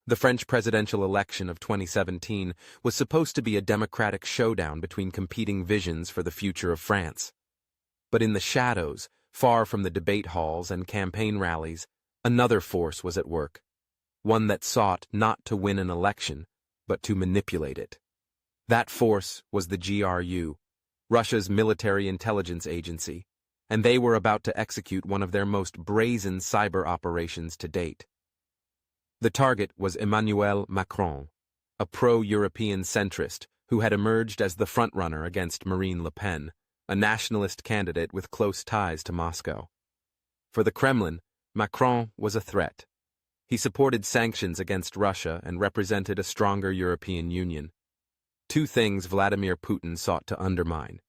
The French presidential election of 2017 was supposed to be a democratic showdown between competing visions for the future of France. But in the shadows, far from the debate halls and campaign rallies, another force was at work, one that sought not to win an election, but to manipulate it. That force was the GRU, Russia's military intelligence agency, and they were about to execute one of their most brazen cyber operations to date. The target was Emmanuel Macron, a pro-European centrist who had emerged as the frontrunner against Marine Le Pen, a nationalist candidate with close ties to Moscow. For the Kremlin, Macron was a threat. He supported sanctions against Russia and represented a stronger European Union. Two things Vladimir Putin sought to undermine.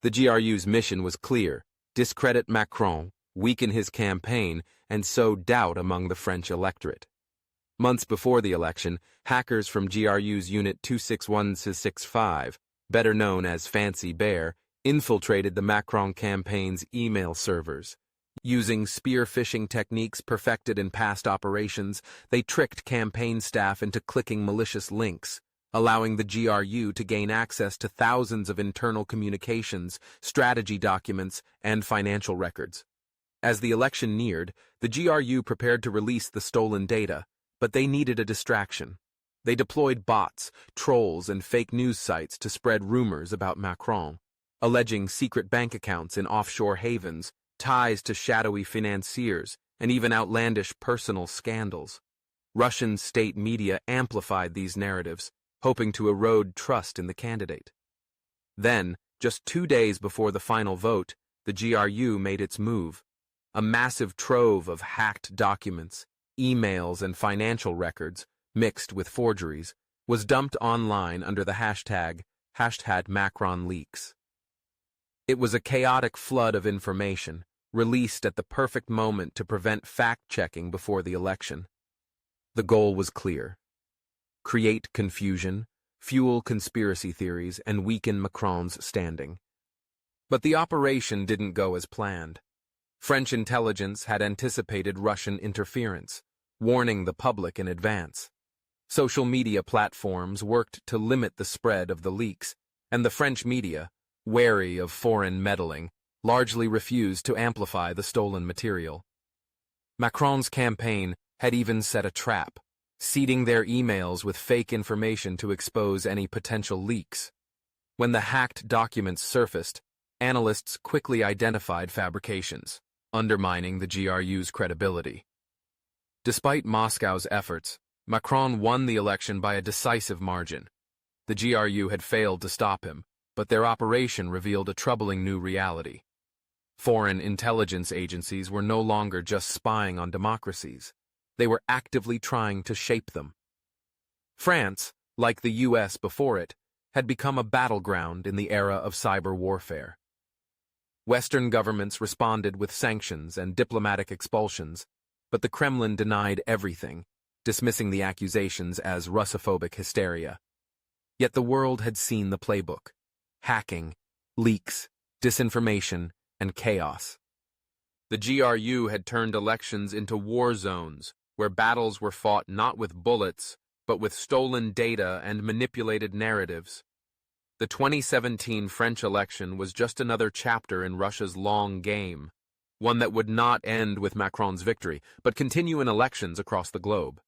The GRU's mission was clear: discredit Macron, weaken his campaign, and sow doubt among the French electorate. Months before the election, hackers from GRU's Unit 261-65, better known as Fancy Bear, infiltrated the Macron campaign's email servers. Using spear phishing techniques perfected in past operations, they tricked campaign staff into clicking malicious links, allowing the GRU to gain access to thousands of internal communications, strategy documents, and financial records. As the election neared, the GRU prepared to release the stolen data, but they needed a distraction. They deployed bots, trolls, and fake news sites to spread rumors about Macron, alleging secret bank accounts in offshore havens, ties to shadowy financiers, and even outlandish personal scandals. Russian state media amplified these narratives, hoping to erode trust in the candidate. Then, just 2 days before the final vote, the GRU made its move. A massive trove of hacked documents, emails, and financial records, mixed with forgeries, was dumped online under the hashtag #MacronLeaks. It was a chaotic flood of information, released at the perfect moment to prevent fact-checking before the election. The goal was clear: create confusion, fuel conspiracy theories, and weaken Macron's standing. But the operation didn't go as planned. French intelligence had anticipated Russian interference, warning the public in advance. Social media platforms worked to limit the spread of the leaks, and the French media, wary of foreign meddling, largely refused to amplify the stolen material. Macron's campaign had even set a trap, seeding their emails with fake information to expose any potential leaks. When the hacked documents surfaced, analysts quickly identified fabrications, undermining the GRU's credibility. Despite Moscow's efforts, Macron won the election by a decisive margin. The GRU had failed to stop him, but their operation revealed a troubling new reality. Foreign intelligence agencies were no longer just spying on democracies. They were actively trying to shape them. France, like the US before it, had become a battleground in the era of cyber warfare. Western governments responded with sanctions and diplomatic expulsions, but the Kremlin denied everything, dismissing the accusations as Russophobic hysteria. Yet the world had seen the playbook: hacking, leaks, disinformation, and chaos. The GRU had turned elections into war zones, where battles were fought not with bullets, but with stolen data and manipulated narratives. The 2017 French election was just another chapter in Russia's long game, one that would not end with Macron's victory, but continue in elections across the globe.